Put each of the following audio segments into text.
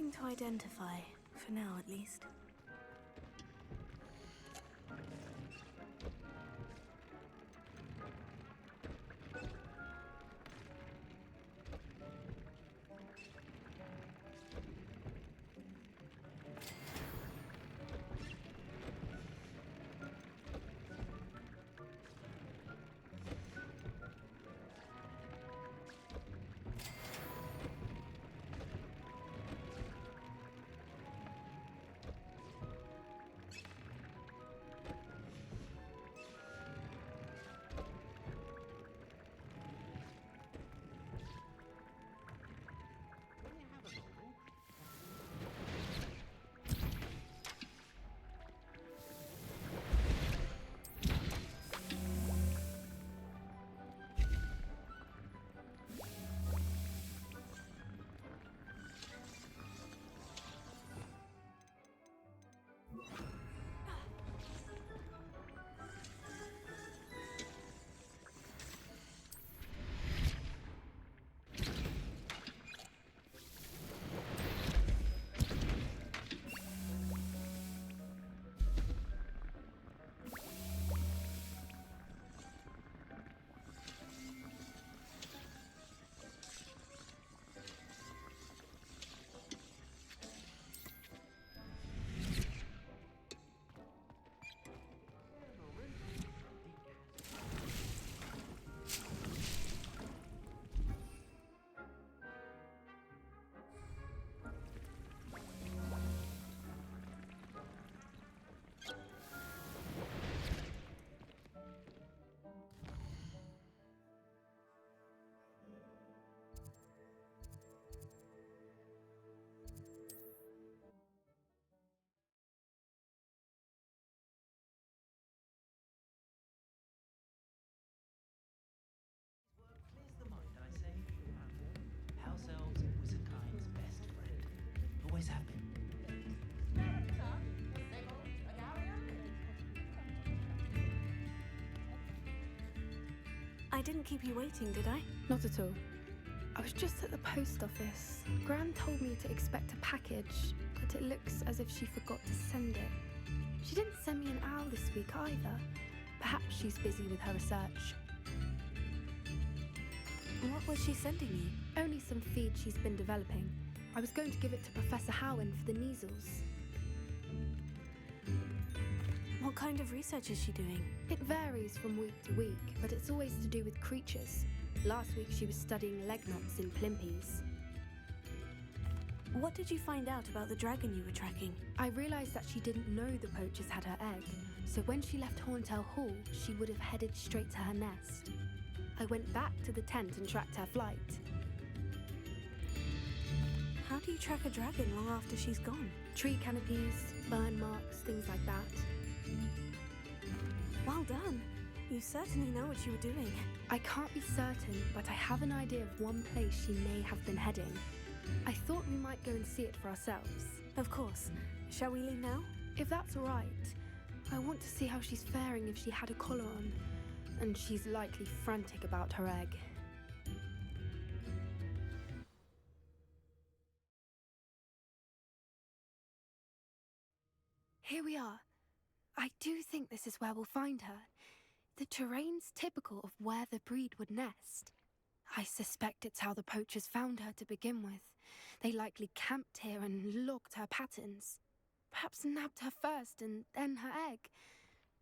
Nothing to identify, for now at least. Clears the mind, I say. House elves are wizardkind's best friend. Always have been. I didn't keep you waiting, did I? Not at all. I was just at the post office. Gran told me to expect a package, but it looks as if she forgot to send it. She didn't send me an owl this week either. Perhaps she's busy with her research. What was she sending you? Only some feed she's been developing. I was going to give it to Professor Howen for the measles. What kind of research is she doing? It varies from week to week, but it's always to do with creatures. Last week she was studying leg knots in Plimpies. What did you find out about the dragon you were tracking? I realised that she didn't know the poachers had her egg, so when she left Horntail Hall, she would have headed straight to her nest. I went back to the tent and tracked her flight. How do you track a dragon long after she's gone? Tree canopies, burn marks, things like that. Well done. You certainly know what you were doing. I can't be certain, but I have an idea of one place she may have been heading. I thought we might go and see it for ourselves. Of course. Shall we leave now? If that's all right. I want to see how she's faring if she had a collar on. And she's likely frantic about her egg. Here we are. I do think this is where we'll find her. The terrain's typical of where the breed would nest. I suspect it's how the poachers found her to begin with. They likely camped here and logged her patterns. Perhaps nabbed her first and then her egg.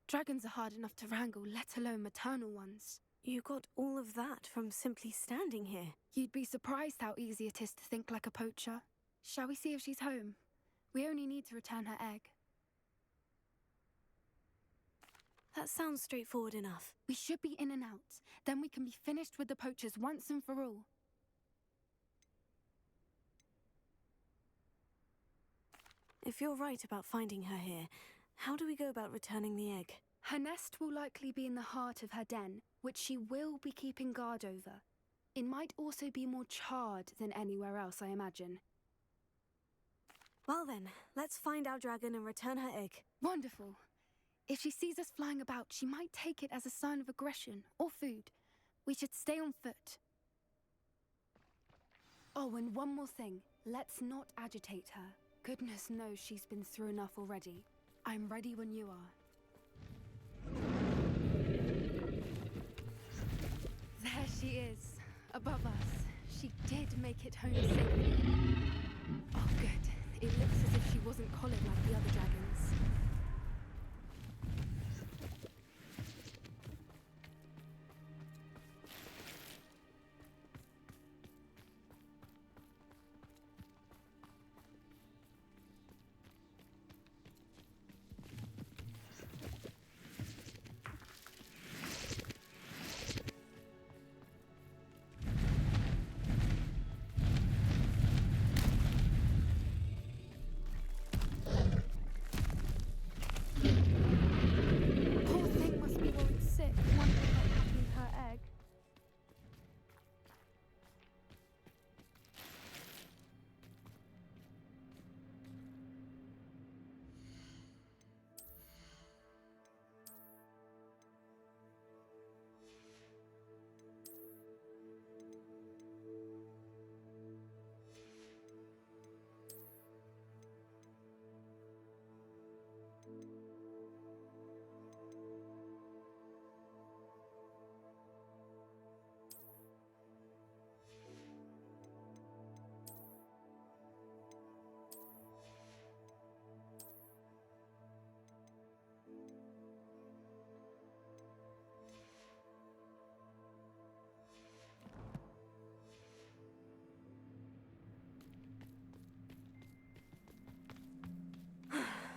Dragons are hard enough to wrangle, let alone maternal ones. You got all of that from simply standing here. You'd be surprised how easy it is to think like a poacher. Shall we see if she's home? We only need to return her egg. That sounds straightforward enough. We should be in and out. Then we can be finished with the poachers once and for all. If you're right about finding her here, how do we go about returning the egg? Her nest will likely be in the heart of her den, which she will be keeping guard over. It might also be more charred than anywhere else, I imagine. Well then, let's find our dragon and return her egg. Wonderful. If she sees us flying about, she might take it as a sign of aggression or food. We should stay on foot. Oh, and one more thing. Let's not agitate her. Goodness knows she's been through enough already. I'm ready when you are. There she is, above us. She did make it home safely. Oh, good. It looks as if she wasn't collared like the other dragons. Poor thing must be worried sick, wondering what happened to her egg.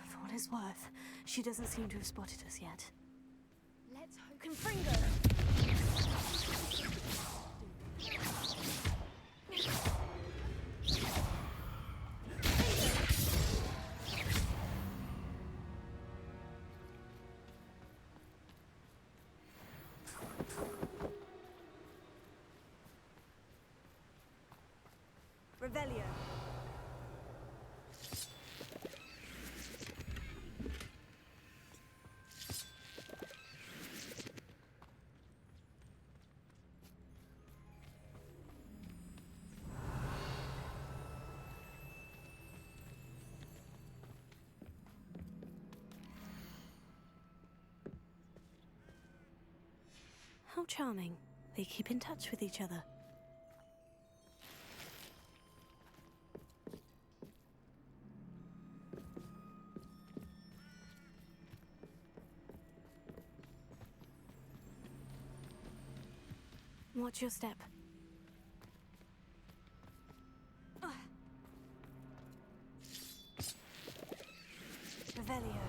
For what it's worth, she doesn't seem to have spotted us yet. Let's hope. Confringo! Revelio. How charming. They keep in touch with each other. Watch your step. Revelio.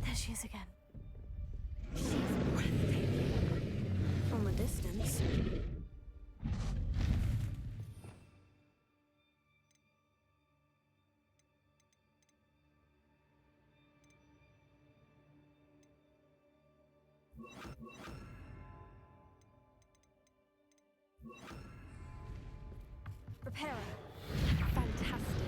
There she is again. She's breathtaking. From a distance. Repairer. Fantastic.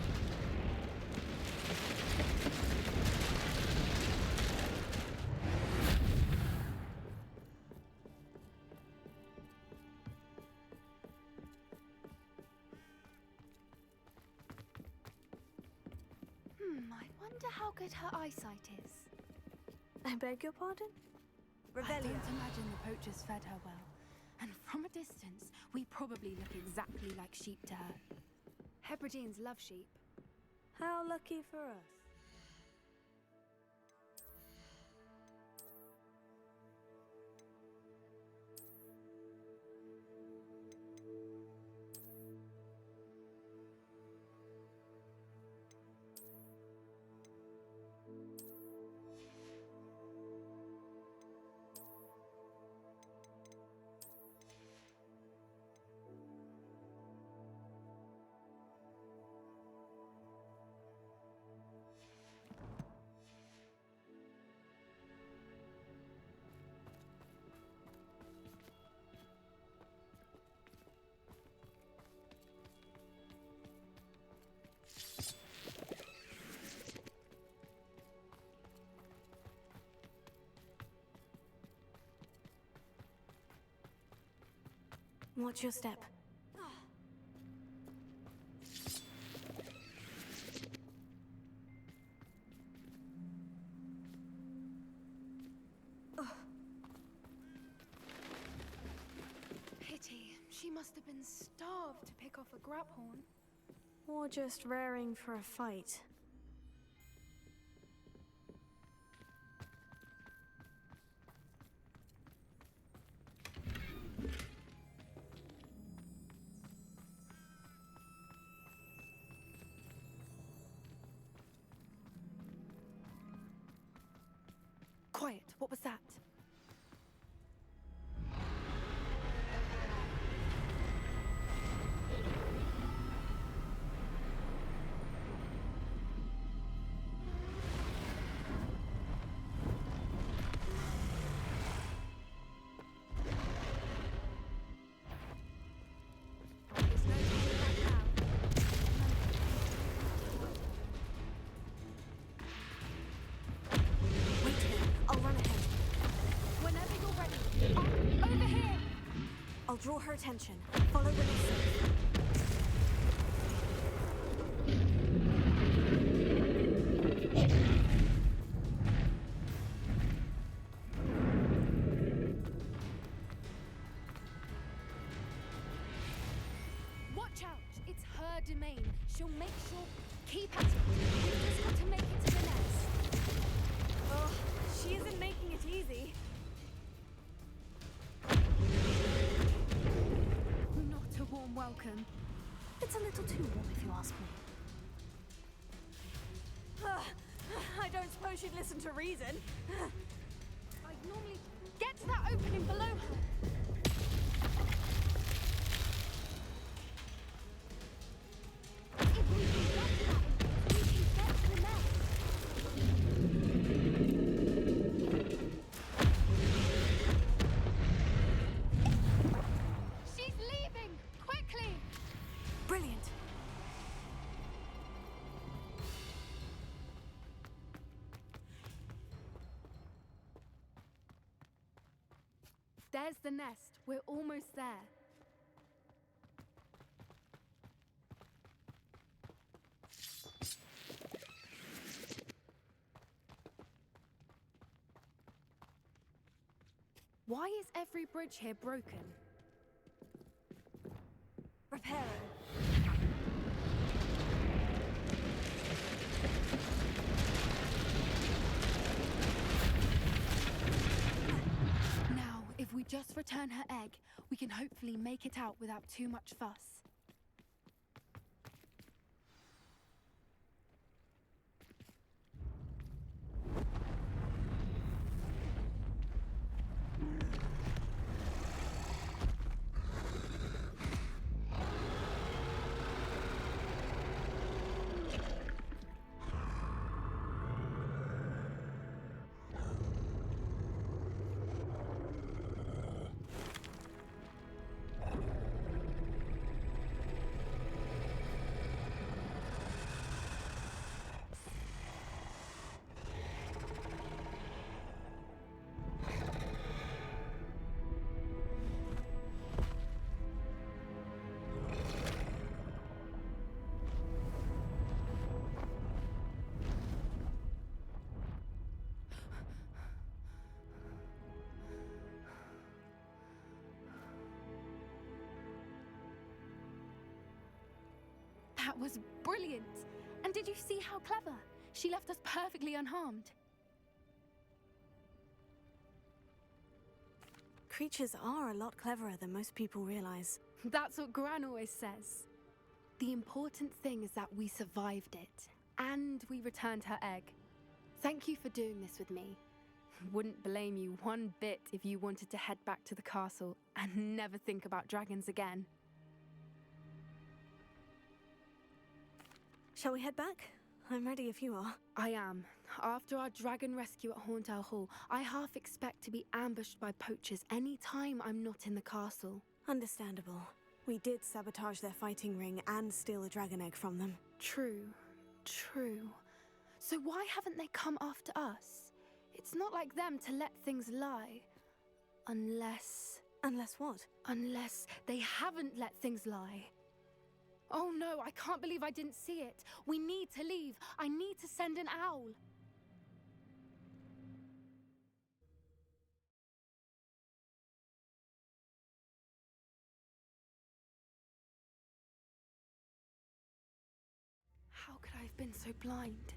I wonder how good her eyesight is. I beg your pardon? I Revelio. don't imagine the poachers fed her well. And from a distance, we probably look exactly like sheep to her. Hebrideans love sheep. How lucky for us. Watch your step. Pity. She must have been starved to pick off a graphorn. Or just raring for a fight. Quiet, what was that? There's no turning back now. Wait here. I'll run ahead. Whenever you're ready. Over here! I'll draw her attention. Follow when it's safe. Watch out! It's her domain. She'll make sure. Keep at it. We've just got to make it to the nest. Oh, she isn't making it easy. Not a warm welcome. It's a little too warm, if you ask me. I don't suppose she'd listen to reason. I'd normally get to that opening below her. If we can get to that entrance, we can get to the nest. She's leaving! Quickly! Brilliant. There's the nest. We're almost there. Why is every bridge here broken? Repair it. Now, if we just return her egg, we can hopefully make it out without too much fuss. That was brilliant! And did you see how clever? She left us perfectly unharmed. Creatures are a lot cleverer than most people realize. That's what Gran always says. The important thing is that we survived it, and we returned her egg. Thank you for doing this with me. Wouldn't blame you one bit if you wanted to head back to the castle and never think about dragons again. Shall we head back? I'm ready if you are. I am. After our dragon rescue at Hauntel Hall, I half expect to be ambushed by poachers any time I'm not in the castle. Understandable. We did sabotage their fighting ring and steal a dragon egg from them. True. So why haven't they come after us? It's not like them to let things lie. Unless... Unless what? Unless they haven't let things lie. Oh no, I can't believe I didn't see it. We need to leave. I need to send an owl. How could I have been so blind?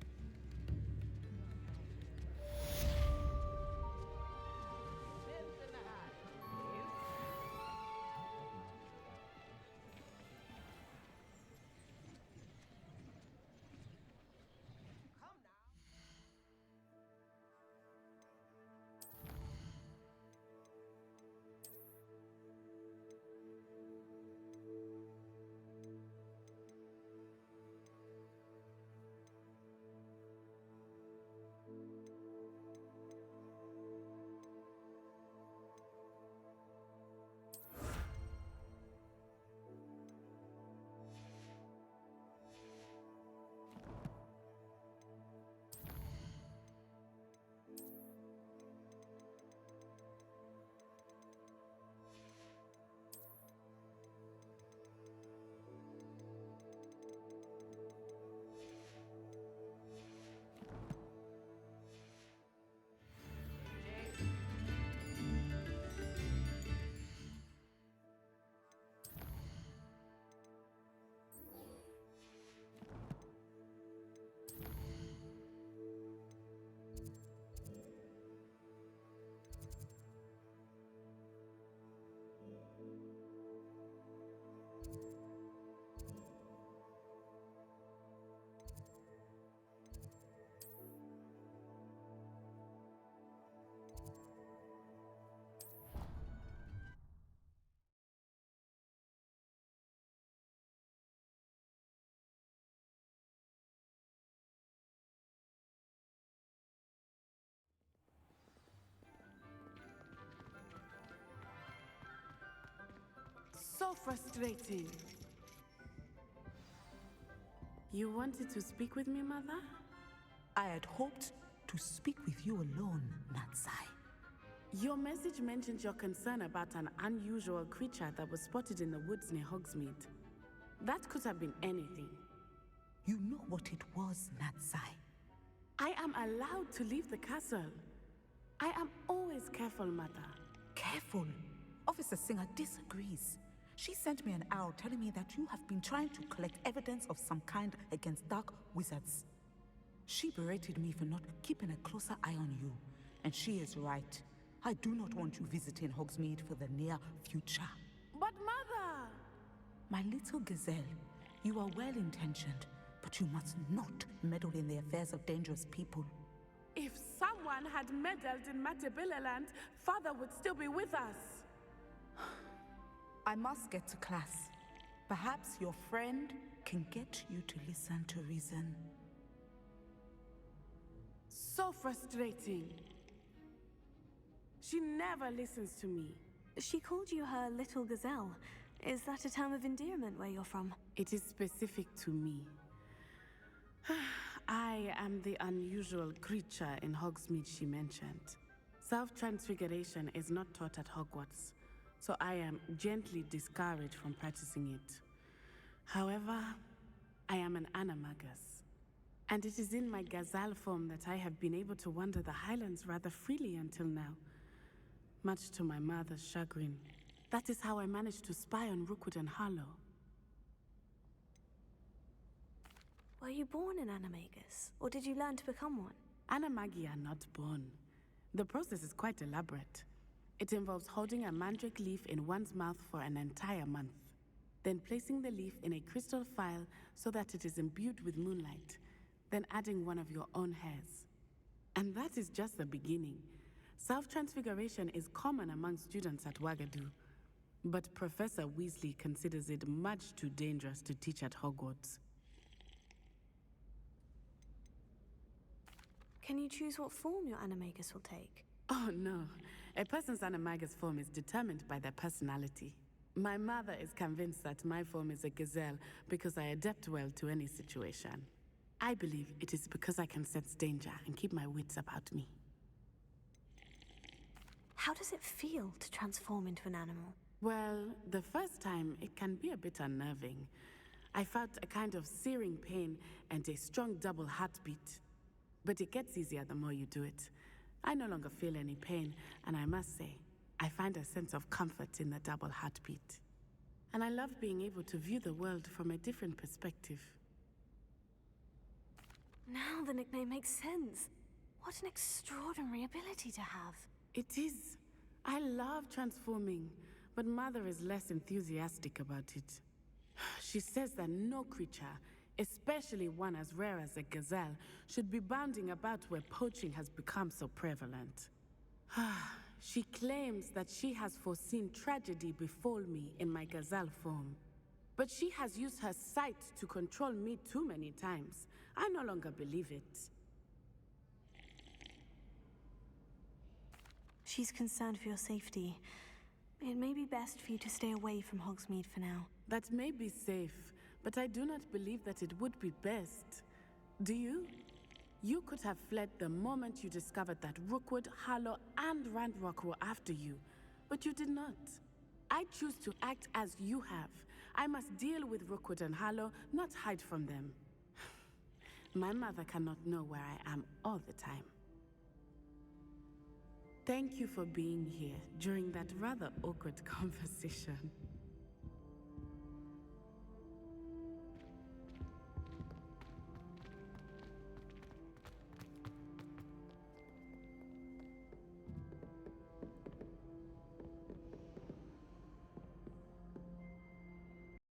So frustrating. You wanted to speak with me, Mother? I had hoped to speak with you alone, Natsai. Your message mentioned your concern about an unusual creature that was spotted in the woods near Hogsmeade. That could have been anything. You know what it was, Natsai. I am allowed to leave the castle. I am always careful, Mother. Careful. Officer Singer disagrees. She sent me an owl telling me that you have been trying to collect evidence of some kind against dark wizards. She berated me for not keeping a closer eye on you, and she is right. I do not want you visiting Hogsmeade for the near future. But Mother! My little gazelle, you are well-intentioned, but you must not meddle in the affairs of dangerous people. If someone had meddled in Matabeleland, Father would still be with us. I must get to class. Perhaps your friend can get you to listen to reason. So frustrating. She never listens to me. She called you her little gazelle. Is that a term of endearment where you're from? It is specific to me. I am the unusual creature in Hogsmeade she mentioned. Self-transfiguration is not taught at Hogwarts, so I am gently discouraged from practicing it. However, I am an animagus, and it is in my gazelle form that I have been able to wander the Highlands rather freely until now, much to my mother's chagrin. That is how I managed to spy on Rookwood and Harlow. Were you born an animagus, or did you learn to become one? Animagi are not born. The process is quite elaborate. It involves holding a mandrake leaf in one's mouth for an entire month, then placing the leaf in a crystal phial so that it is imbued with moonlight, then adding one of your own hairs. And that is just the beginning. Self-transfiguration is common among students at Wagadu, but Professor Weasley considers it much too dangerous to teach at Hogwarts. Can you choose what form your animagus will take? Oh no, a person's animagus form is determined by their personality. My mother is convinced that my form is a gazelle because I adapt well to any situation. I believe it is because I can sense danger and keep my wits about me. How does it feel to transform into an animal? Well, the first time it can be a bit unnerving. I felt a kind of searing pain and a strong double heartbeat. But it gets easier the more you do it. I no longer feel any pain, and I must say, I find a sense of comfort in the double heartbeat. And I love being able to view the world from a different perspective. Now the nickname makes sense. What an extraordinary ability to have. It is. I love transforming, but Mother is less enthusiastic about it. She says that no creature, especially one as rare as a gazelle, should be bounding about where poaching has become so prevalent. She claims that she has foreseen tragedy befall me in my gazelle form. But she has used her sight to control me too many times. I no longer believe it. She's concerned for your safety. It may be best for you to stay away from Hogsmeade for now. That may be safe, but I do not believe that it would be best. Do you? You could have fled the moment you discovered that Rookwood, Harlow, and Randrock were after you, but you did not. I choose to act as you have. I must deal with Rookwood and Harlow, not hide from them. My mother cannot know where I am all the time. Thank you for being here during that rather awkward conversation.